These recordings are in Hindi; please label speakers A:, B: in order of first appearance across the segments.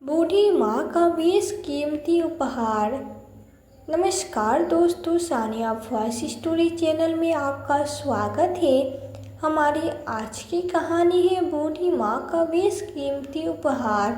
A: बूढ़ी माँ का बेशकीमती उपहार। नमस्कार दोस्तों, सानिया वॉइस स्टोरी चैनल में आपका स्वागत है। हमारी आज की कहानी है बूढ़ी माँ का बेशकीमती उपहार।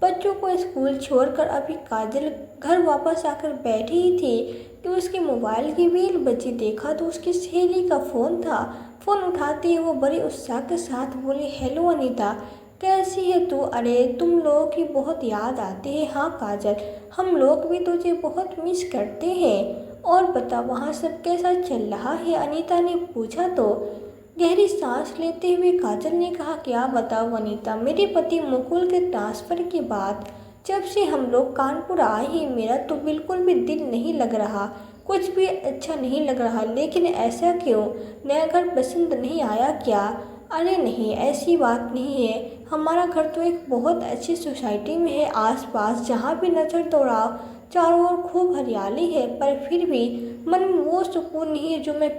A: बच्चों को स्कूल छोड़कर अभी काजल घर वापस आकर बैठी ही थी कि उसके मोबाइल की बेल बजी। देखा तो उसकी सहेली का फ़ोन था। फ़ोन उठाते ही वो बड़े उत्साह के साथ बोली, हेलो अनीता, कैसी है तू? अरे तुम लोगों की बहुत याद आती है। हाँ काजल, हम लोग भी तुझे बहुत मिस करते हैं। और बता, वहाँ सब कैसा चल रहा है? अनीता ने पूछा तो गहरी सांस लेते हुए काजल ने कहा, क्या बताऊँ अनीता, मेरे पति मुकुल के ट्रांसफ़र के बाद जब से हम लोग कानपुर आए हैं, मेरा तो बिल्कुल भी दिल नहीं लग रहा, कुछ भी अच्छा नहीं लग रहा। लेकिन ऐसा क्यों? नया घर पसंद नहीं आया क्या? अरे नहीं, ऐसी बात नहीं है। हमारा घर तो एक बहुत अच्छी सोसाइटी में है। आसपास जहाँ भी नज़र दौड़ाओ चारों ओर खूब हरियाली है, पर फिर भी मन में वो सुकून नहीं है जो मैं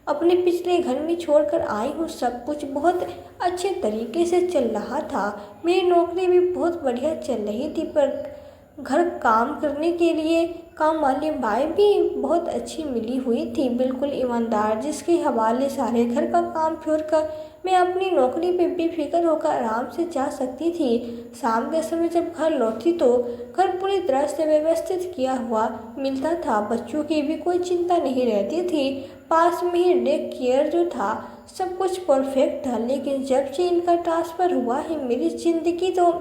A: अपने पिछले घर में छोड़कर आई हूँ। सब कुछ बहुत अच्छे तरीके से चल रहा था। मेरी नौकरी भी बहुत बढ़िया चल रही थी, पर घर काम करने के लिए काम वाली बाई भी बहुत अच्छी मिली हुई थी, बिल्कुल ईमानदार, जिसके हवाले सारे घर का काम छोड़कर मैं अपनी नौकरी पे बेफिक्र होकर आराम से जा सकती थी। शाम के समय जब घर लौटती तो घर पूरी तरह से व्यवस्थित किया हुआ मिलता था। बच्चों की भी कोई चिंता नहीं रहती थी। पास में ही डे केयर जो था, सब कुछ परफेक्ट था। लेकिन जब से इनका ट्रांसफ़र हुआ है, मेरी ज़िंदगी तो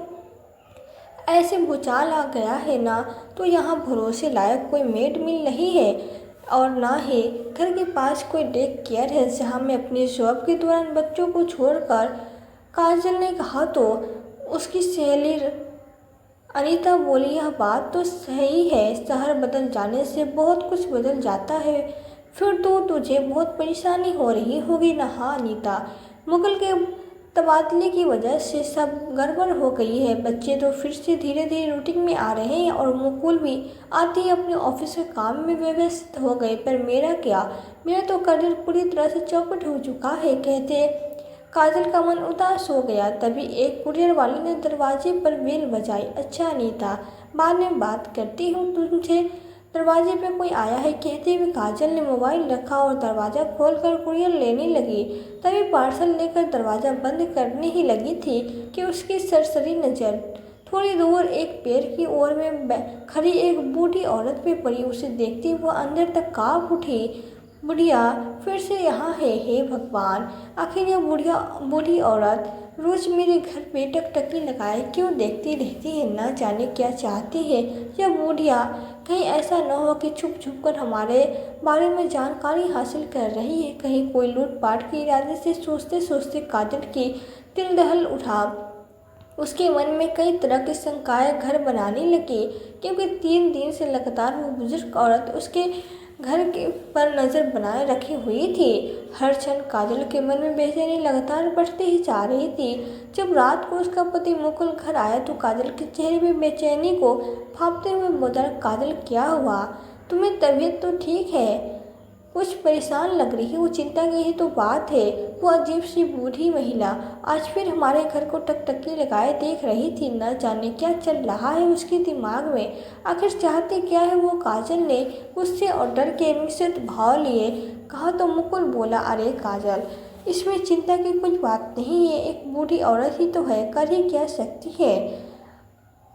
A: ऐसे भूचाल आ गया है ना। तो यहाँ भरोसे लायक कोई मेड मिल रही है और ना ही घर के पास कोई डे केयर है जहाँ मैं अपनी जॉब के दौरान बच्चों को छोड़कर। काजल ने कहा तो उसकी सहेली अनीता बोली, यह बात तो सही है, शहर बदल जाने से बहुत कुछ बदल जाता है। फिर तो तुझे बहुत परेशानी हो रही होगी ना? हाँ अनीता, मुगल के तबादले की वजह से सब गड़बड़ हो गई है। बच्चे तो फिर से धीरे धीरे रूटीन में आ रहे हैं और मुकुल भी आते ही अपने ऑफिस के काम में व्यस्त हो गए। पर मेरा क्या, मेरा तो करियर पूरी तरह से चौपट हो चुका है। कहते काजल का मन उदास हो गया। तभी एक कुरियर वाले ने दरवाजे पर बेल बजाई। अच्छा अनीता, बाद में बात करती हूँ तुमसे, दरवाजे पे कोई आया है, कहते हुए काजल ने मोबाइल रखा और दरवाज़ा खोलकर कुरियर लेने लगी। तभी पार्सल लेकर दरवाज़ा बंद करने ही लगी थी कि उसकी सरसरी नज़र थोड़ी दूर एक पेड़ की ओर में खड़ी एक बूढ़ी औरत पे पड़ी। उसे देखती वो अंदर तक काँप उठी। बुढ़िया फिर से यहाँ है? हे भगवान, आखिर यह बूढ़ी औरत रोज मेरे घर पे टकटकी लगाए क्यों देखती रहती है? न जाने क्या चाहती है यह बुढ़िया। कहीं ऐसा न हो कि छुप छुप कर हमारे बारे में जानकारी हासिल कर रही है। कहीं कोई लूटपाट के इरादे से? सोचते सोचते काजल की दिल दहल उठा। उसके मन में कई तरह की शंकाएं घर बनाने लगी, क्योंकि 3 दिन से लगातार वो बुजुर्ग औरत उसके घर के पर नज़र बनाए रखी हुई थी। हर क्षण काजल के मन में बेचैनी लगातार बढ़ती ही जा रही थी। जब रात को उसका पति मुकुल घर आया तो काजल के चेहरे में बेचैनी को भांपते हुए बोला, काजल क्या हुआ? तुम्हें तबीयत तो ठीक है? कुछ परेशान लग रही है। वो चिंता की ही तो बात है। वो अजीब सी बूढ़ी महिला आज फिर हमारे घर को टकटकी लगाए देख रही थी। न जाने क्या चल रहा है उसके दिमाग में, आखिर चाहती क्या है वो? काजल ने गुस्से और डर के मिश्रित भाव लिए कहा तो मुकुल बोला, अरे काजल, इसमें चिंता की कुछ बात नहीं है, एक बूढ़ी औरत ही तो है, कर ही क्या सकती है।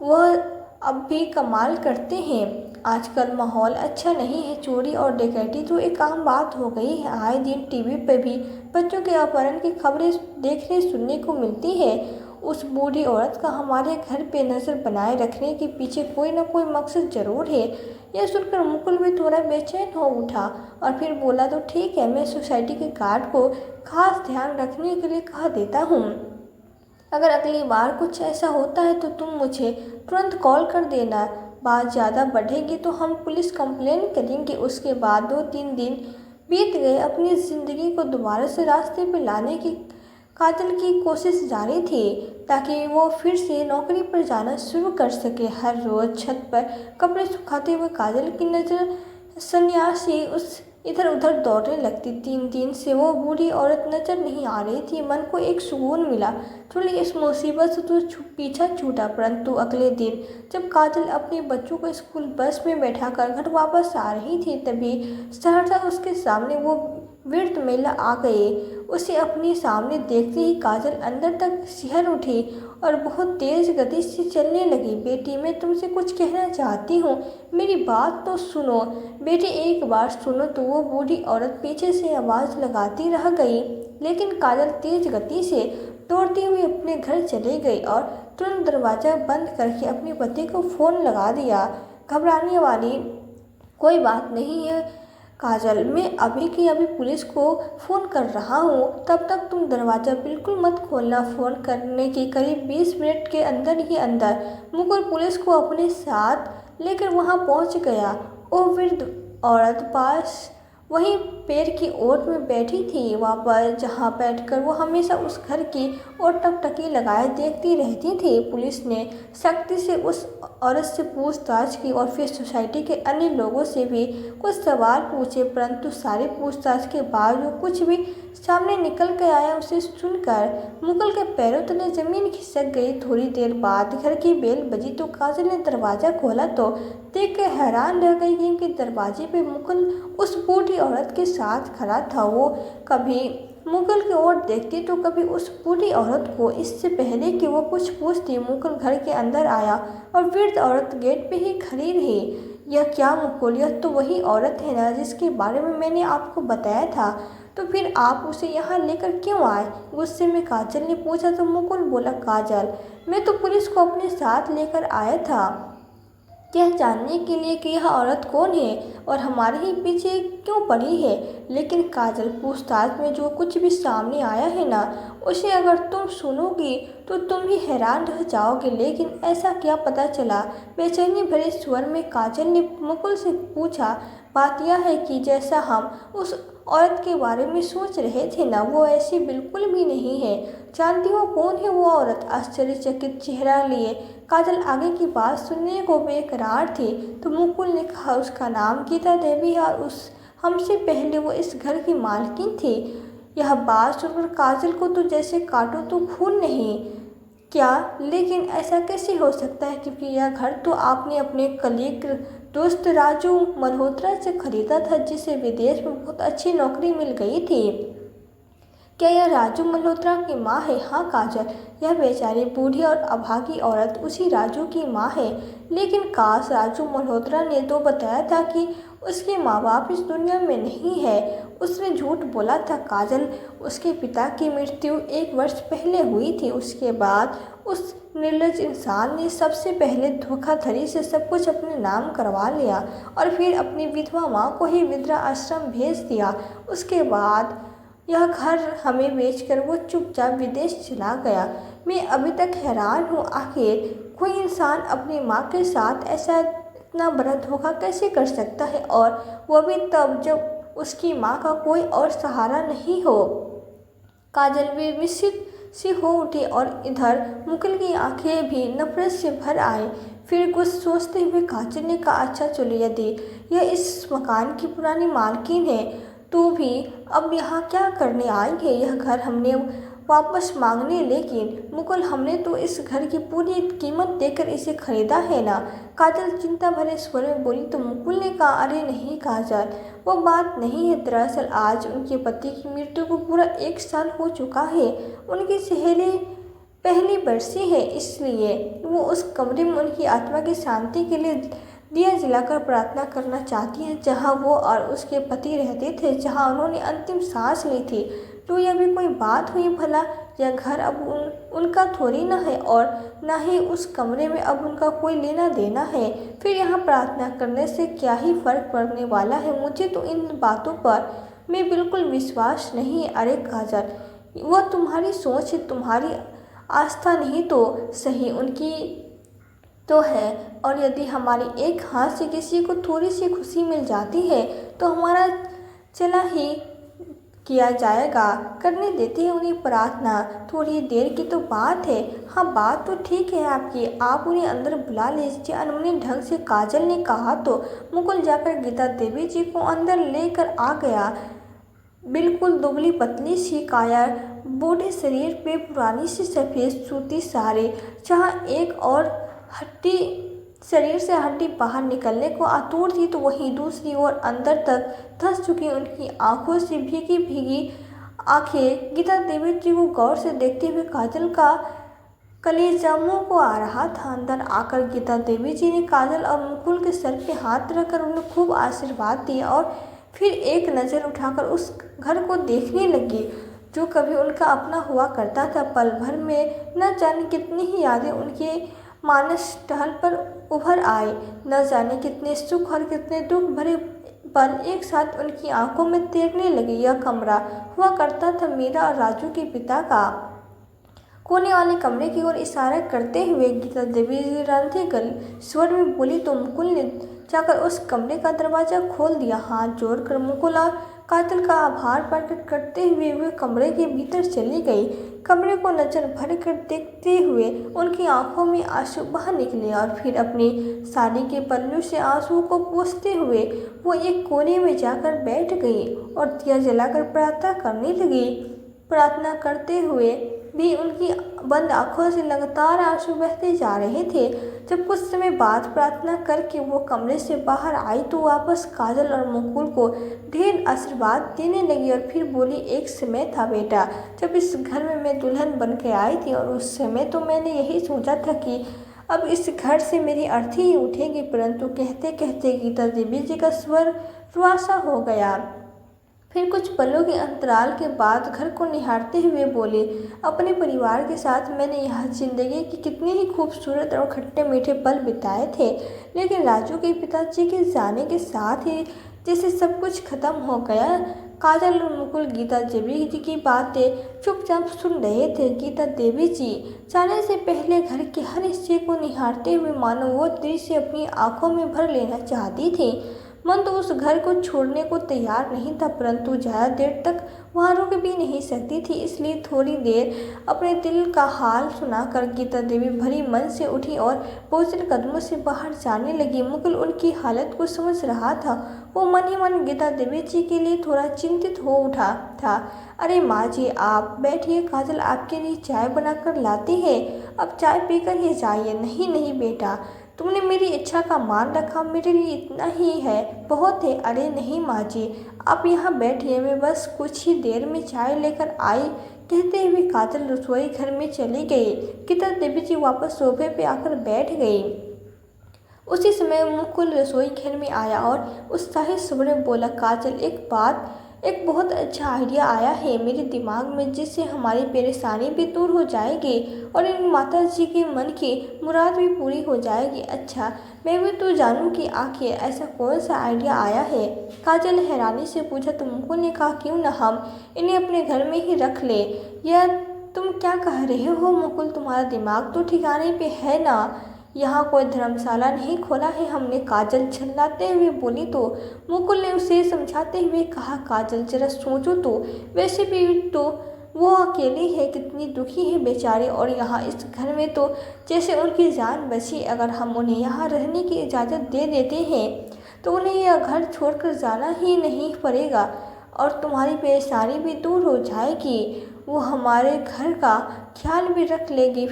A: वह अब भी कमाल करते हैं। आजकल माहौल अच्छा नहीं है, चोरी और डकैती तो एक आम बात हो गई है। आए दिन टीवी पर भी बच्चों के अपहरण की खबरें देखने सुनने को मिलती है। उस बूढ़ी औरत का हमारे घर पे नज़र बनाए रखने के पीछे कोई न कोई मकसद जरूर है। यह सुनकर मुकुल भी थोड़ा बेचैन हो उठा और फिर बोला, तो ठीक है, मैं सोसाइटी के गार्ड को खास ध्यान रखने के लिए कह देता हूँ। अगर अगली बार कुछ ऐसा होता है तो तुम मुझे तुरंत कॉल कर देना। बात ज़्यादा बढ़ेगी तो हम पुलिस कंप्लेन करेंगे। उसके बाद 2-3 दिन बीत गए। अपनी ज़िंदगी को दोबारा से रास्ते पर लाने की काजल की कोशिश जारी थी, ताकि वो फिर से नौकरी पर जाना शुरू कर सके। हर रोज़ छत पर कपड़े सुखाते हुए काजल की नज़र सन्यासी उस इधर उधर दौड़ने लगती। 3 दिन से वो बूढ़ी औरत नजर नहीं आ रही थी। मन को एक सुकून मिला, थोड़ी इस मुसीबत से तो पीछा छूटा। परंतु अगले दिन जब काजल अपने बच्चों को स्कूल बस में बैठाकर घर वापस आ रही थी, तभी सहसा उसके सामने वो वृद्ध महिला आ गई। उसे अपने सामने देखते ही काजल अंदर तक सिहर उठी और बहुत तेज गति से चलने लगी। बेटी, मैं तुमसे कुछ कहना चाहती हूँ, मेरी बात तो सुनो। बेटी, एक बार सुनो। तो वो बूढ़ी औरत पीछे से आवाज़ लगाती रह गई, लेकिन काजल तेज गति से दौड़ती हुई अपने घर चली गई और तुरंत दरवाज़ा बंद करके अपने पति को फ़ोन लगा दिया। घबराने वाली कोई बात नहीं है काजल, मैं अभी की अभी पुलिस को फ़ोन कर रहा हूँ, तब तक तुम दरवाज़ा बिल्कुल मत खोलना। फ़ोन करने के करीब 20 मिनट के अंदर ही अंदर मुकुल पुलिस को अपने साथ लेकर वहाँ पहुँच गया। वो वृद्ध औरत पास वहीं पेड़ की ओट में बैठी थी, वहाँ पर जहाँ बैठकर वो हमेशा उस घर की ओर टकटकी लगाए देखती रहती थी। पुलिस ने सख्ती से उस औरत से पूछताछ की और फिर सोसाइटी के अन्य लोगों से भी कुछ सवाल पूछे, परंतु सारी पूछताछ के बाद जो कुछ भी सामने निकल कर आया उसे सुनकर मुकुल के पैरों तले जमीन खिसक गई। थोड़ी देर बाद घर की बेल बजी तो काजल ने दरवाज़ा खोला तो देख कर हैरान रह गई, क्योंकि दरवाजे पे मुकुल उस बूढ़ी औरत के साथ खड़ा था। वो कभी मुकुल की ओर देखती तो कभी उस बूढ़ी औरत को। इससे पहले कि वो कुछ पूछती, मुकुल घर के अंदर आया और वृद्ध औरत गेट पे ही खड़ी रही। यह क्या मुकुल, यह तो वही औरत है ना जिसके बारे में मैंने आपको बताया था, तो फिर आप उसे यहाँ लेकर क्यों आए? गुस्से में काजल ने पूछा तो मुकुल बोला, काजल, मैं तो पुलिस को अपने साथ लेकर आया था यह जानने के लिए कि यह औरत कौन है और हमारे ही पीछे क्यों पड़ी है। लेकिन काजल, पूछताछ में जो कुछ भी सामने आया है ना, उसे अगर तुम सुनोगी तो तुम भी हैरान रह जाओगे। लेकिन ऐसा क्या पता चला? बेचैनी भरे स्वर में काजल ने मुकुल से पूछा। बात यह है कि जैसा हम उस औरत के बारे में सोच रहे थे ना, वो ऐसी बिल्कुल भी नहीं है। जानती हो कौन है वो औरत? आश्चर्यचकित चेहरा लिए काजल आगे की बात सुनने को बेकरार थी। तो मुकुल ने कहा, उसका नाम गीता देवी है और हमसे पहले वो इस घर की मालकिन थी। यह बात सुनकर काजल को तो जैसे काटो तो खून नहीं क्या, लेकिन ऐसा कैसे हो सकता है, क्योंकि यह घर तो आपने अपने कलीग दोस्त राजू मल्होत्रा से खरीदा था, जिसे विदेश में बहुत अच्छी नौकरी मिल गई थी। क्या यह राजू मल्होत्रा की माँ है? हाँ काजल, यह बेचारी बूढ़ी और अभागी औरत उसी राजू की माँ है। लेकिन काश राजू मल्होत्रा ने तो बताया था कि उसके माँ बाप इस दुनिया में नहीं है। उसने झूठ बोला था काजल। उसके पिता की मृत्यु 1 वर्ष पहले हुई थी। उसके बाद उस निर्लज इंसान ने सबसे पहले धोखाधड़ी से सब कुछ अपने नाम करवा लिया और फिर अपनी विधवा माँ को ही वृद्धा आश्रम भेज दिया। उसके बाद यह घर हमें बेचकर वो चुपचाप विदेश चला गया। मैं अभी तक हैरान हूँ, आखिर कोई इंसान अपनी माँ के साथ ऐसा इतना बड़ा धोखा कैसे कर सकता है, और वो भी तब जब उसकी माँ का कोई और सहारा नहीं हो। काजल भी मिश्रित सी हो उठी और इधर मुकुल की आंखें भी नफरत से भर आए। फिर कुछ सोचते हुए काजल ने कहा, अच्छा चलो, यदि यह इस मकान की पुरानी मालकिन है तो भी अब यहाँ क्या करने आई है? यह घर हमने वापस मांगने, लेकिन मुकुल हमने तो इस घर की पूरी कीमत देकर इसे खरीदा है ना। काजल चिंता भरे स्वर में बोली। तो मुकुल ने कहा, अरे नहीं काजल, वो बात नहीं है। दरअसल आज उनके पति की मृत्यु को पूरा 1 साल हो चुका है। उनकी सहेली पहली बरसी है, इसलिए वो उस कमरे में उनकी आत्मा की शांति के लिए दिया जलाकर प्रार्थना करना चाहती है, जहाँ वो और उसके पति रहते थे, जहाँ उन्होंने अंतिम सांस ली थी। तो यह भी कोई बात हुई भला? यह घर अब उनका थोड़ी ना है और ना ही उस कमरे में अब उनका कोई लेना देना है। फिर यहाँ प्रार्थना करने से क्या ही फर्क पड़ने वाला है? मुझे तो इन बातों पर मैं बिल्कुल विश्वास नहीं है। अरे काजल, वह तुम्हारी सोच है, तुम्हारी आस्था नहीं तो सही, उनकी तो है। और यदि हमारी एक हाथ से किसी को थोड़ी सी खुशी मिल जाती है तो हमारा चला ही किया जाएगा। करने देते हैं उन्हें प्रार्थना, थोड़ी देर की तो बात है। हाँ, बात तो ठीक है आपकी, आप उन्हें अंदर बुला लीजिए, अनमने ढंग से काजल ने कहा तो मुकुल जाकर गीता देवी जी को अंदर लेकर आ गया। बिल्कुल दुबली पतली सी काया, बूढ़े शरीर पे पुरानी सी सफ़ेद सूती साड़ी, जहाँ एक और हड्डी शरीर से हड्डी बाहर निकलने को आतुर थी, तो वहीं दूसरी ओर अंदर तक धंस चुकी उनकी आंखों से भीगी भीगी आंखें गीता देवी जी को गौर से देखते हुए काजल का कलेजा मुंह को आ रहा था। अंदर आकर गीता देवी जी ने काजल और मुकुल के सर पे हाथ रखकर उन्हें खूब आशीर्वाद दिया और फिर एक नज़र उठाकर उस घर को देखने लगी जो कभी उनका अपना हुआ करता था। पल भर में न जाने कितनी ही यादें उनके मानस टहल पर उभर आए, न जाने कितने सुख और कितने दुख भरे पल एक साथ उनकी आंखों में तैरने लगे। यह कमरा हुआ करता था मीरा और राजू के पिता का। कोने वाले कमरे की ओर इशारा करते हुए गीता देवी जी रंधे गल स्वर में बोली तो मुकुल ने जाकर उस कमरे का दरवाजा खोल दिया। हाथ जोड़कर मुकुल और काजल का आभार प्रकट करते हुए वे कमरे के भीतर चली गई। कमरे को नजर भर कर देखते हुए उनकी आंखों में आंसू बह निकले और फिर अपनी साड़ी के पल्लू से आंसुओं को पोंछते हुए वो एक कोने में जाकर बैठ गई और दिया जलाकर प्रार्थना करने लगी। प्रार्थना करते हुए भी उनकी बंद आंखों से लगातार आंसू बहते जा रहे थे। जब कुछ समय बाद प्रार्थना करके वो कमरे से बाहर आई तो वापस काजल और मुकुल को ढेर आशीर्वाद देने लगी और फिर बोली, एक समय था बेटा जब इस घर में मैं दुल्हन बन के आई थी और उस समय तो मैंने यही सोचा था कि अब इस घर से मेरी अर्थी ही उठेगी, परंतु कहते कहते गीता देवी जी का स्वर रुआसा हो गया। फिर कुछ पलों के अंतराल के बाद घर को निहारते हुए बोले, अपने परिवार के साथ मैंने यहाँ जिंदगी की कितने ही खूबसूरत और खट्टे मीठे पल बिताए थे, लेकिन राजू के पिताजी के जाने के साथ ही जैसे सब कुछ खत्म हो गया। काजल और मुकुल गीता देवी जी की बातें चुपचाप सुन रहे थे। गीता देवी जी जाने से पहले घर के हर हिस्से को निहारते हुए मानो वो दृश्य अपनी आंखों में भर लेना चाहती थी। मन तो उस घर को छोड़ने को तैयार नहीं था, परंतु ज़्यादा देर तक वहाँ रुक भी नहीं सकती थी, इसलिए थोड़ी देर अपने दिल का हाल सुनाकर गीता देवी भरी मन से उठी और बोझिल कदमों से बाहर जाने लगी। मुकुल उनकी हालत को समझ रहा था। वो मन ही मन गीता देवी जी के लिए थोड़ा चिंतित हो उठा था। अरे माँ जी, आप बैठिए, काजल आपके लिए चाय बनाकर लाती है, अब चाय पीकर ही जाइए। नहीं नहीं बेटा, तुमने मेरी इच्छा का मान रखा, मेरे लिए इतना ही है, बहुत है। अरे नहीं माँ जी, आप यहाँ बैठिए, मैं बस कुछ ही देर में चाय लेकर आई। कहते हुए काजल रसोई घर में चली गई। गीता देवी जी वापस सोफे पे आकर बैठ गई। उसी समय मुकुल रसोई घर में आया और उत्साहित स्वर में बोला, काजल एक बहुत अच्छा आइडिया आया है मेरे दिमाग में, जिससे हमारी परेशानी भी दूर हो जाएगी और इन माता जी के मन की मुराद भी पूरी हो जाएगी। अच्छा, मैं भी तो जानूं कि आखिर ऐसा कौन सा आइडिया आया है? काजल हैरानी से पूछा तो मुकुल ने कहा, क्यों न हम इन्हें अपने घर में ही रख ले। यह तुम क्या कह रहे हो मुकुल, तुम्हारा दिमाग तो ठिकाने पे है ना? यहाँ कोई धर्मशाला नहीं खोला है हमने, काजल झल्लाते हुए बोली तो मुकुल ने उसे समझाते हुए कहा, काजल जरा सोचो तो, वैसे भी तो वो अकेली है, कितनी दुखी है बेचारी, और यहाँ इस घर में तो जैसे उनकी जान बची। अगर हम उन्हें यहाँ रहने की इजाज़त दे देते हैं तो उन्हें यह घर छोड़कर जाना ही नहीं पड़ेगा और तुम्हारी परेशानी भी दूर हो जाएगी। वो हमारे घर का ख्याल भी रख लेगी,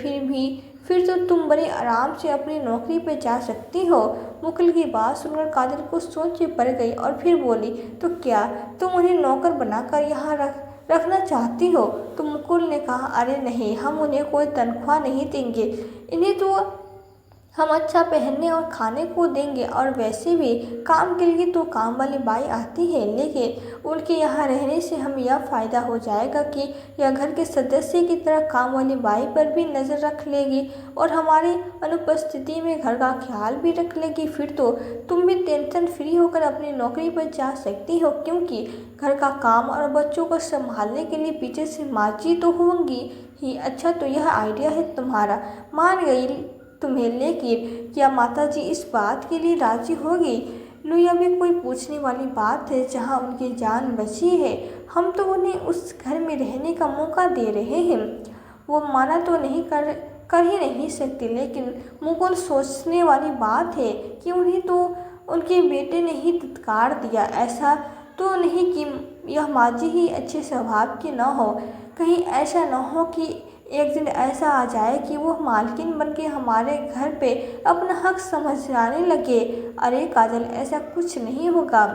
A: फिर तो तुम बड़े आराम से अपनी नौकरी पे जा सकती हो। मुकुल की बात सुनकर काजल को सोच पड़ गई और फिर बोली, तो क्या तुम उन्हें नौकर बनाकर यहाँ रखना चाहती हो? तो मुकुल ने कहा, अरे नहीं, हम उन्हें कोई तनख्वाह नहीं देंगे, इन्हें तो हम अच्छा पहनने और खाने को देंगे, और वैसे भी काम के लिए तो काम वाली बाई आती है, लेकिन उनके यहाँ रहने से हम यह फ़ायदा हो जाएगा कि यह घर के सदस्य की तरह काम वाली बाई पर भी नज़र रख लेगी और हमारी अनुपस्थिति में घर का ख्याल भी रख लेगी। फिर तो तुम भी टेंशन फ्री होकर अपनी नौकरी पर जा सकती हो, क्योंकि घर का काम और बच्चों को संभालने के लिए पीछे से माँ जी तो होंगी ही। अच्छा, तो यह आइडिया है तुम्हारा, मान गई तुम्हें, लेकिन क्या माताजी इस बात के लिए राजी होगी? लो, यह भी कोई पूछने वाली बात है, जहाँ उनकी जान बची है हम तो उन्हें उस घर में रहने का मौका दे रहे हैं। वो माना तो नहीं कर ही नहीं सकती, लेकिन मुकुल सोचने वाली बात है कि उन्हें तो उनके बेटे ने ही धुतकार दिया। ऐसा तो नहीं कि यह माजी ही अच्छे स्वभाव की न हो। कहीं ऐसा न हो कि एक दिन ऐसा आ जाए कि वो मालकिन बनके हमारे घर पे अपना हक समझाने लगे। अरे काजल, ऐसा कुछ नहीं होगा,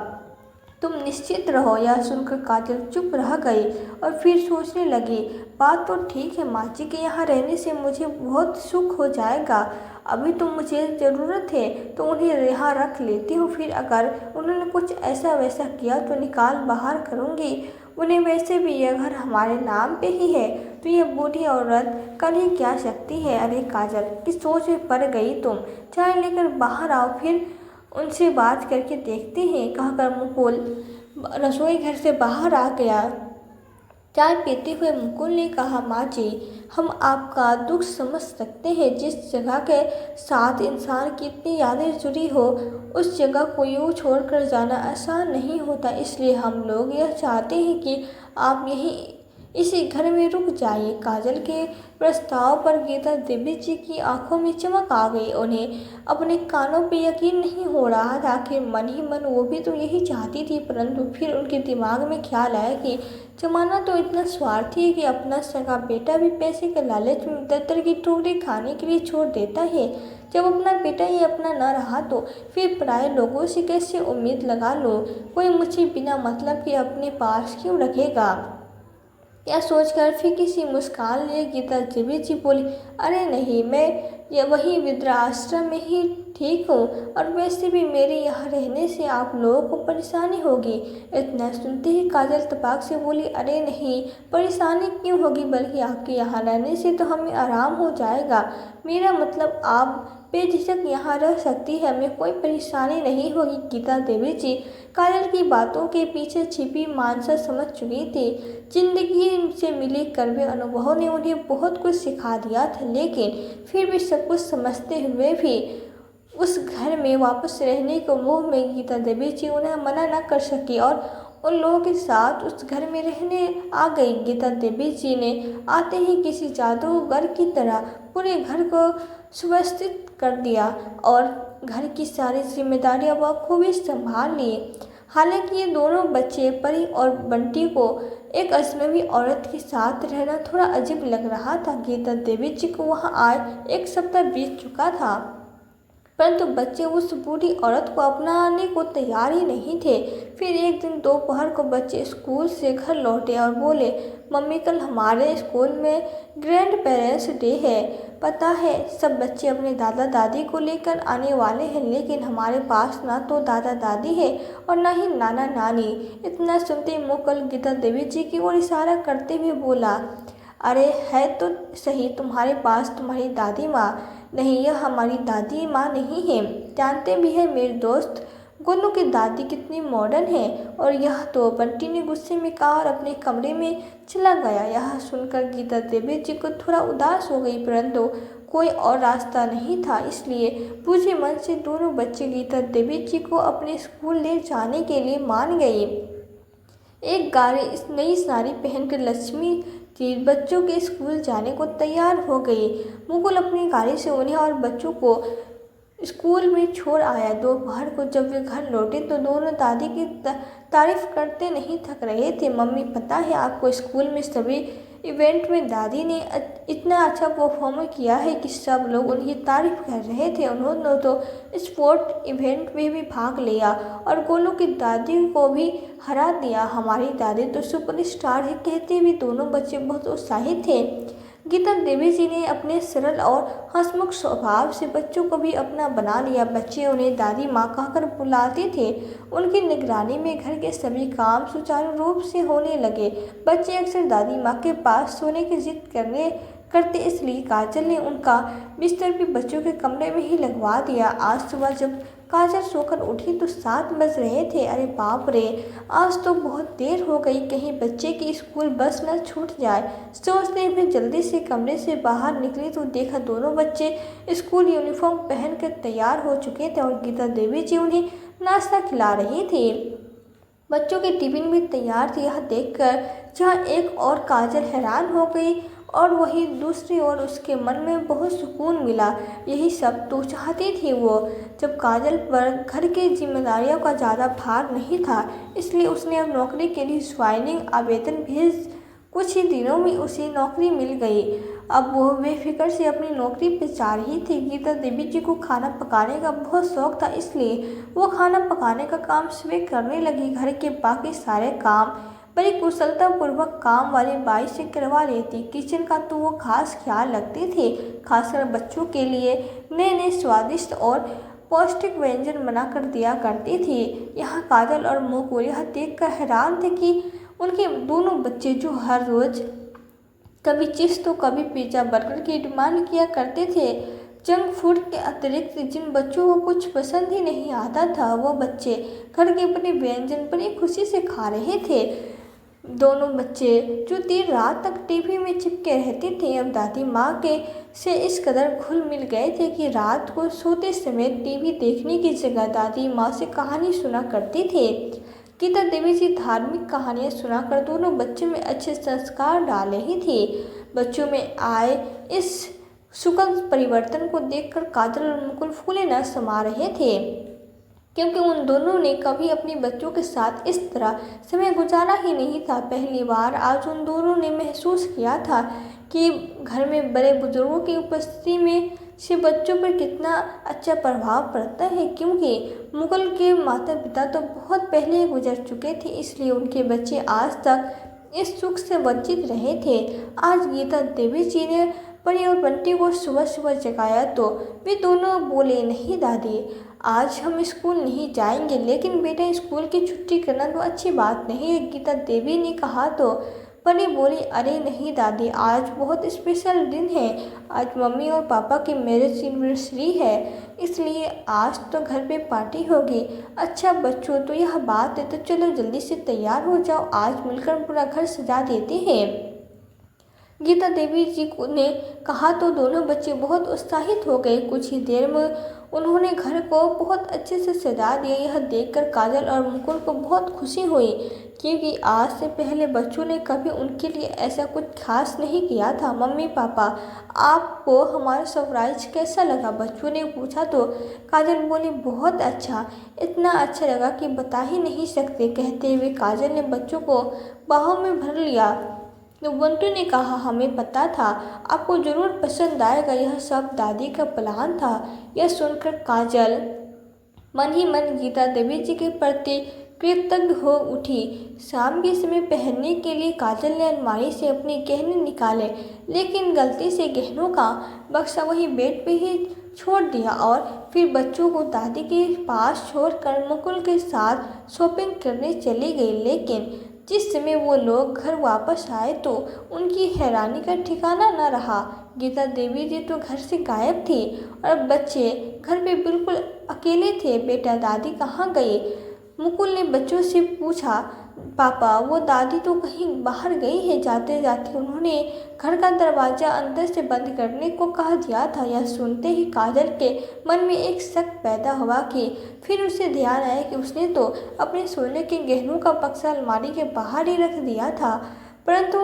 A: तुम निश्चित रहो। यह सुनकर काजल चुप रह गई और फिर सोचने लगी, बात तो ठीक है, माँ जी के यहाँ रहने से मुझे बहुत सुख हो जाएगा। अभी तो मुझे ज़रूरत है तो उन्हें यहाँ रख लेती हूँ, फिर अगर उन्होंने कुछ ऐसा वैसा किया तो निकाल बाहर करूँगी उन्हें। वैसे भी यह घर हमारे नाम पे ही है, तो यह बूढ़ी औरत कर ही क्या सकती है। अरे काजल, किस सोच में पड़ गई तुम? चाय लेकर बाहर आओ, फिर उनसे बात करके देखते हैं, कहकर मुकुल रसोई घर से बाहर आ गया। चाय पीते हुए मुकुल ने कहा, माँ जी, हम आपका दुख समझ सकते हैं। जिस जगह के साथ इंसान की इतनी यादें जुड़ी हो, उस जगह को यूँ छोड़कर जाना आसान नहीं होता। इसलिए हम लोग यह चाहते हैं कि आप यहीं इसी घर में रुक जाइए। काजल के प्रस्ताव पर गीता देवी जी की आंखों में चमक आ गई। उन्हें अपने कानों पे यकीन नहीं हो रहा था। आखिर मन ही मन वो भी तो यही चाहती थी, परंतु फिर उनके दिमाग में ख्याल आया कि जमाना तो इतना स्वार्थी है कि अपना सगा बेटा भी पैसे के लालच में दत्तर की ठोकरें खाने के लिए छोड़ देता है। जब अपना बेटा ही अपना न रहा तो फिर पराए लोगों से कैसे उम्मीद लगा लो? कोई मुझे बिना मतलब के अपने पास क्यों रखेगा? यह सोचकर फीकी सी मुस्कान लिए गीता देवी जी बोली, अरे नहीं, मैं ये वही वृद्धाश्रम में ही ठीक हूँ, और वैसे भी मेरे यहाँ रहने से आप लोगों को परेशानी होगी। इतना सुनते ही काजल तपाक से बोली, अरे नहीं, परेशानी क्यों होगी, बल्कि आपके यहाँ रहने से तो हमें आराम हो जाएगा। मेरा मतलब आप बेझिझक यहाँ रह सकती है, हमें कोई परेशानी नहीं होगी। गीता देवी जी काजल की बातों के पीछे छिपी मानसा समझ चुकी थी। जिंदगी से मिले कड़वे अनुभवों ने उन्हें बहुत कुछ सिखा दिया था, लेकिन फिर भी सब कुछ समझते हुए भी उस घर में वापस रहने को मोह में गीता देवी जी उन्हें मना न कर सकी और उन लोगों के साथ उस घर में रहने आ गई। गीता देवी जी ने आते ही किसी जादूगर की तरह पूरे घर को सुव्यवस्थित कर दिया और घर की सारी जिम्मेदारियां बखूबी संभाल ली। हालांकि ये दोनों बच्चे, परी और बंटी को एक अजनबी औरत के साथ रहना थोड़ा अजीब लग रहा था। गीता देवी जी को वहाँ आए 1 सप्ताह बीत चुका था, परंतु बच्चे उस बूढ़ी औरत को अपनाने को तैयार ही नहीं थे। फिर एक दिन दोपहर को बच्चे स्कूल से घर लौटे और बोले, मम्मी, कल हमारे स्कूल में ग्रैंड पेरेंट्स डे है। पता है, सब बच्चे अपने दादा दादी को लेकर आने वाले हैं, लेकिन हमारे पास ना तो दादा दादी है और ना ही नाना नानी। इतना सुनते मुकुल गीता देवी जी की ओर इशारा करते हुए बोला, अरे है तो सही, तुम्हारे पास तुम्हारी दादी माँ नहीं, यह हमारी दादी माँ नहीं है। जानते भी है मेरे दोस्त, गोलू की दादी कितनी मॉडर्न है। और यह तो बंटी ने गुस्से में कहा और अपने कमरे में चला गया। यह सुनकर गीता देवी जी को थोड़ा उदास हो गई, परंतु कोई और रास्ता नहीं था, इसलिए बुझे मन से दोनों बच्चे गीता देवी जी को अपने स्कूल ले जाने के लिए मान गए। एक गाड़ी नई साड़ी पहनकर लक्ष्मी जी बच्चों के स्कूल जाने को तैयार हो गई। मुकुल अपनी गाड़ी से उन्हें और बच्चों को स्कूल में छोड़ आया। दोपहर को जब वे घर लौटे तो दोनों दादी की तारीफ करते नहीं थक रहे थे। मम्मी, पता है आपको, स्कूल में सभी इवेंट में दादी ने इतना अच्छा परफॉर्म किया है कि सब लोग उनकी तारीफ कर रहे थे। उन्होंने तो स्पोर्ट इवेंट में भी भाग लिया और गोलू की दादी को भी हरा दिया। हमारी दादी तो सुपरस्टार है, कहते भी दोनों बच्चे बहुत उत्साहित थे। गीता देवी जी ने अपने सरल और हंसमुख स्वभाव से बच्चों को भी अपना बना लिया। बच्चे उन्हें दादी माँ कहकर बुलाते थे। उनकी निगरानी में घर के सभी काम सुचारू रूप से होने लगे। बच्चे अक्सर दादी माँ के पास सोने की जिद करते, इसलिए काजल ने उनका बिस्तर भी बच्चों के कमरे में ही लगवा दिया। आज सुबह जब काजल सोकर उठी तो 7 बज रहे थे। अरे बाप रे, आज तो बहुत देर हो गई, कहीं बच्चे की स्कूल बस न छूट जाए। सोचते हुए जल्दी से कमरे से बाहर निकली तो देखा दोनों बच्चे स्कूल यूनिफॉर्म पहनकर तैयार हो चुके थे और गीता देवी जी उन्हें नाश्ता खिला रही थी। बच्चों के टिफिन भी तैयार थे। यह देखकर जहाँ एक और काजल हैरान हो गई और वहीं दूसरी ओर उसके मन में बहुत सुकून मिला। यही सब तो चाहती थी वो। जब काजल पर घर की जिम्मेदारियों का ज़्यादा भार नहीं था, इसलिए उसने अब नौकरी के लिए ज्वाइनिंग आवेदन भेज कुछ ही दिनों में उसे नौकरी मिल गई। अब वो बेफिक्र से अपनी नौकरी पर जा रही थी। गीता देवी जी को खाना पकाने का बहुत शौक था, इसलिए वो खाना पकाने का काम स्वयं करने लगी। घर के बाकी सारे काम बड़ी कुशलतापूर्वक काम वाली बाई से करवा लेती। किचन का तो वो खास ख्याल रखती थी, खासकर बच्चों के लिए नए नए स्वादिष्ट और पौष्टिक व्यंजन बनाकर दिया करती थी। यहाँ काजल और मुकुल यह देखकर हैरान थे कि उनके दोनों बच्चे, जो हर रोज कभी चिप्स तो कभी पिज्ज़ा बर्गर की डिमांड किया करते थे, जंक फूड के अतिरिक्त जिन बच्चों को कुछ पसंद ही नहीं आता था, वो बच्चे घर के बने व्यंजन बड़ी खुशी से खा रहे थे। दोनों बच्चे जो देर रात तक टीवी में चिपके रहते थे, अब दादी माँ के से इस कदर घुल मिल गए थे कि रात को सोते समय टीवी देखने की जगह दादी माँ से कहानी सुना करती थे। गीता देवी जी धार्मिक कहानियाँ सुनाकर दोनों बच्चों में अच्छे संस्कार डाल रही थी। बच्चों में आए इस सुखद परिवर्तन को देखकर काजल और मुकुल फूले न समा रहे थे, क्योंकि उन दोनों ने कभी अपने बच्चों के साथ इस तरह समय गुजारा ही नहीं था। पहली बार आज उन दोनों ने महसूस किया था कि घर में बड़े बुजुर्गों की उपस्थिति में से बच्चों पर कितना अच्छा प्रभाव पड़ता है, क्योंकि मुगल के माता पिता तो बहुत पहले ही गुजर चुके थे, इसलिए उनके बच्चे आज तक इस सुख से वंचित रहे थे। आज गीता देवी जी ने परी और बंटी को सुबह सुबह जगाया तो वे दोनों बोले, नहीं दादी, आज हम स्कूल नहीं जाएंगे। लेकिन बेटा, स्कूल की छुट्टी करना तो अच्छी बात नहीं है, गीता देवी ने कहा तो परी बोली, अरे नहीं दादी, आज बहुत स्पेशल दिन है। आज मम्मी और पापा की मैरिज एनिवर्सरी है, इसलिए आज तो घर पे पार्टी होगी। अच्छा बच्चों, तो यह बात है, तो चलो जल्दी से तैयार हो जाओ, आज मिलकर पूरा घर सजा देते हैं। गीता देवी जी ने कहा तो दोनों बच्चे बहुत उत्साहित हो गए। कुछ ही देर में उन्होंने घर को बहुत अच्छे से सजा दिया। यह देखकर काजल और मुकुल को बहुत खुशी हुई, क्योंकि आज से पहले बच्चों ने कभी उनके लिए ऐसा कुछ खास नहीं किया था। मम्मी पापा, आपको हमारा सरप्राइज कैसा लगा? बच्चों ने पूछा तो काजल बोली, बहुत अच्छा, इतना अच्छा लगा कि बता ही नहीं सकते। कहते हुए काजल ने बच्चों को बाहों में भर लिया। तो बंटू ने कहा, हमें पता था आपको जरूर पसंद आएगा, यह सब दादी का प्लान था। यह सुनकर काजल मन ही मन गीता देवी जी के प्रति कृतज्ञ हो उठी। शाम के समय पहनने के लिए काजल ने अलमारी से अपने गहने निकाले, लेकिन गलती से गहनों का बक्सा वही बेड पे ही छोड़ दिया और फिर बच्चों को दादी के पास छोड़कर मुकुल के साथ शॉपिंग करने चली गई। लेकिन जिस समय वो लोग घर वापस आए तो उनकी हैरानी का ठिकाना न रहा। गीता देवी जी तो घर से गायब थी और बच्चे घर पे बिल्कुल अकेले थे। बेटा, दादी कहाँ गई? मुकुल ने बच्चों से पूछा। पापा, वो दादी तो कहीं बाहर गई है, जाते जाते उन्होंने घर का दरवाज़ा अंदर से बंद करने को कह दिया था। यह सुनते ही काजल के मन में एक शक पैदा हुआ कि फिर उसे ध्यान आया कि उसने तो अपने सोने के गहनों का बक्सा अलमारी के बाहर ही रख दिया था। परंतु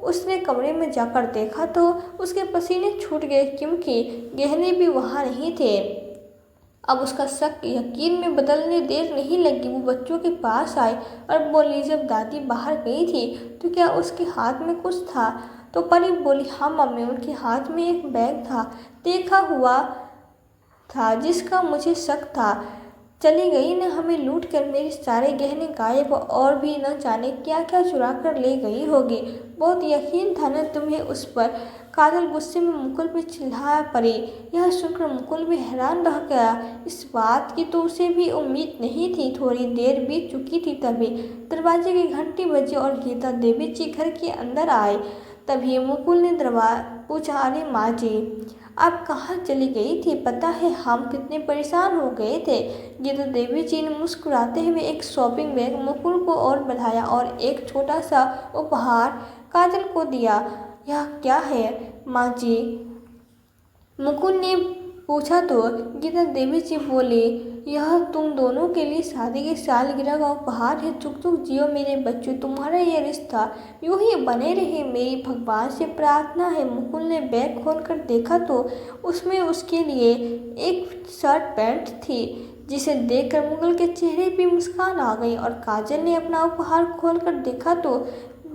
A: उसने कमरे में जाकर देखा तो उसके पसीने छूट गए, क्योंकि गहने भी वहाँ नहीं थे। अब उसका शक यकीन में बदलने देर नहीं लगी। वो बच्चों के पास आई और बोली, जब दादी बाहर गई थी तो क्या उसके हाथ में कुछ था? तो परी बोली, हाँ मम्मी, उनके हाथ में एक बैग था, देखा हुआ था, जिसका मुझे शक था। चली गई ने हमें लूट कर मेरे सारे गहने गायब और भी न जाने क्या क्या चुरा कर ले गई होगी। बहुत यकीन था न तुम्हें उस पर? काजल गुस्से में मुकुल पर चिल्ला पड़ी। यह सुनकर मुकुल भी हैरान रह गया। इस बात की तो उसे भी उम्मीद नहीं थी। थोड़ी देर बीत चुकी थी, तभी दरवाजे की घंटी बजी और गीता देवी जी घर के अंदर आए। तभी मुकुल ने पूछा, अरे माँ जी, आप कहाँ चली गई थी? पता है हम कितने परेशान हो गए थे। गीता देवी जी ने मुस्कुराते हुए एक शॉपिंग बैग मुकुल को और बढ़ाया और एक छोटा सा उपहार काजल को दिया। यह क्या है माँ जी? मुकुल ने पूछा तो गीता देवी जी बोली, यह तुम दोनों के लिए शादी की सालगिरह का उपहार है। जुग जुग जियो मेरे बच्चों, तुम्हारा ये रिश्ता यूं ही बने रहे, मेरी भगवान से प्रार्थना है। मुकुल ने बैग खोलकर देखा तो उसमें उसके लिए एक शर्ट पैंट थी, जिसे देखकर मुकुल के चेहरे पे मुस्कान आ गई। और काजल ने अपना उपहार खोलकर देखा तो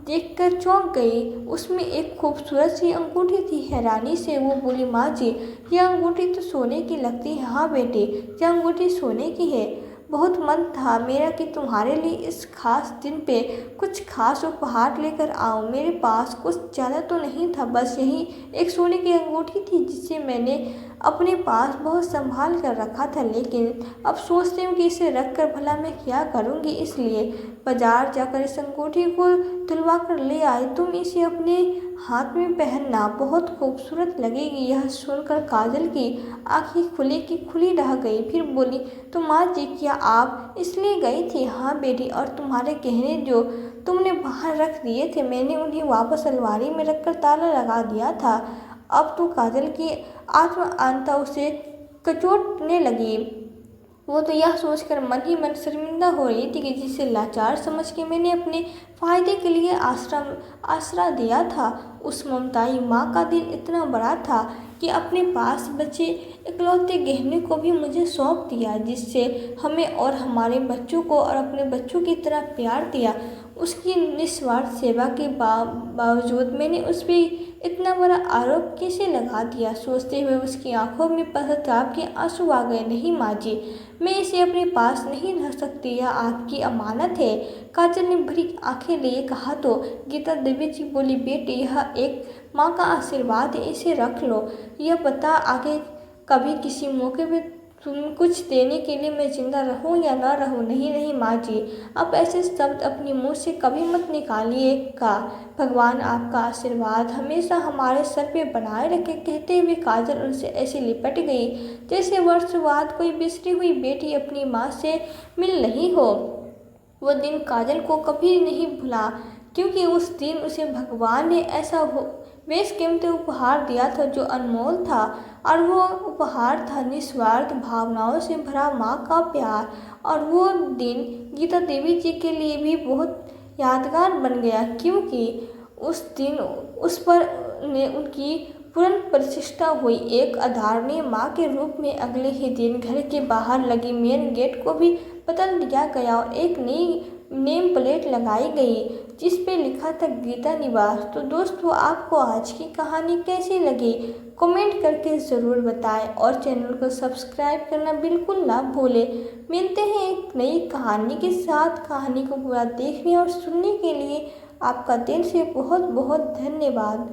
A: देखकर चौंक गई। उसमें एक खूबसूरत सी अंगूठी थी। हैरानी से वो बोली, माँ जी, यह अंगूठी तो सोने की लगती है। हाँ बेटे, यह अंगूठी सोने की है। बहुत मन था मेरा कि तुम्हारे लिए इस खास दिन पे कुछ खास उपहार लेकर आऊं। मेरे पास कुछ ज़्यादा तो नहीं था, बस यही एक सोने की अंगूठी थी, जिसे मैंने अपने पास बहुत संभाल कर रखा था। लेकिन अब सोचती हूँ कि इसे रख कर भला मैं क्या करूँगी, इसलिए बाजार जाकर इस अंगूठी को तुलवा कर ले आई। तुम इसे अपने हाथ में पहनना, बहुत खूबसूरत लगेगी। यह सुनकर काजल की आंखें खुली की खुली रह गई। फिर बोली, तो माँ जी, क्या आप इसलिए गई थी? हाँ बेटी, और तुम्हारे गहने जो तुमने बाहर रख दिए थे, मैंने उन्हें वापस अलमारी में रखकर ताला लगा दिया था। अब तो काजल की आत्म आंता उसे कचोटने लगी। वो तो यह सोचकर मन ही मन शर्मिंदा हो रही थी कि जिसे लाचार समझ के मैंने अपने फायदे के लिए आसरा दिया था। उस ममताई माँ का दिल इतना बड़ा था कि अपने पास बचे इकलौते गहने को भी मुझे सौंप दिया, जिससे हमें और हमारे बच्चों को और अपने बच्चों की तरह प्यार दिया। उसकी निस्वार्थ सेवा के बावजूद मैंने उस पर इतना बड़ा आरोप कैसे लगा दिया? सोचते हुए उसकी आंखों में पश्चाताप के आंसू आ गए। नहीं माँ जी, मैं इसे अपने पास नहीं रख सकती, यह आपकी अमानत है। काजल ने भरी आंखें लिए कहा तो गीता देवी जी बोली, बेटी, यह एक माँ का आशीर्वाद है, इसे रख लो। यह पता आगे कभी किसी मौके पे तुम कुछ देने के लिए मैं जिंदा रहूं या ना रहूं। नहीं नहीं माँ जी, आप ऐसे शब्द अपने मुंह से कभी मत निकालिएगा। भगवान आपका आशीर्वाद हमेशा हमारे सर पे बनाए रखे। कहते हुए काजल उनसे ऐसे लिपट गई जैसे वर्षों बाद कोई बिछड़ी हुई बेटी अपनी माँ से मिल रही हो। वो दिन काजल को कभी नहीं भुला, क्योंकि उस दिन उसे भगवान ने ऐसा बेशकीमती उपहार दिया था जो अनमोल था। और वो उपहार था निस्वार्थ भावनाओं से भरा माँ का प्यार। और वो दिन गीता देवी जी के लिए भी बहुत यादगार बन गया, क्योंकि उस दिन उस पर उनकी पुनः प्रतिष्ठा हुई। एक आदरणीय माँ के रूप में अगले ही दिन घर के बाहर लगी मेन गेट को भी बदल दिया गया और एक नई नेम प्लेट लगाई गई, जिस पे लिखा था गीता निवास। तो दोस्तों, आपको आज की कहानी कैसी लगी कमेंट करके ज़रूर बताएं और चैनल को सब्सक्राइब करना बिल्कुल ना भूलें। मिलते हैं एक नई कहानी के साथ। कहानी को पूरा देखने और सुनने के लिए आपका दिल से बहुत बहुत धन्यवाद।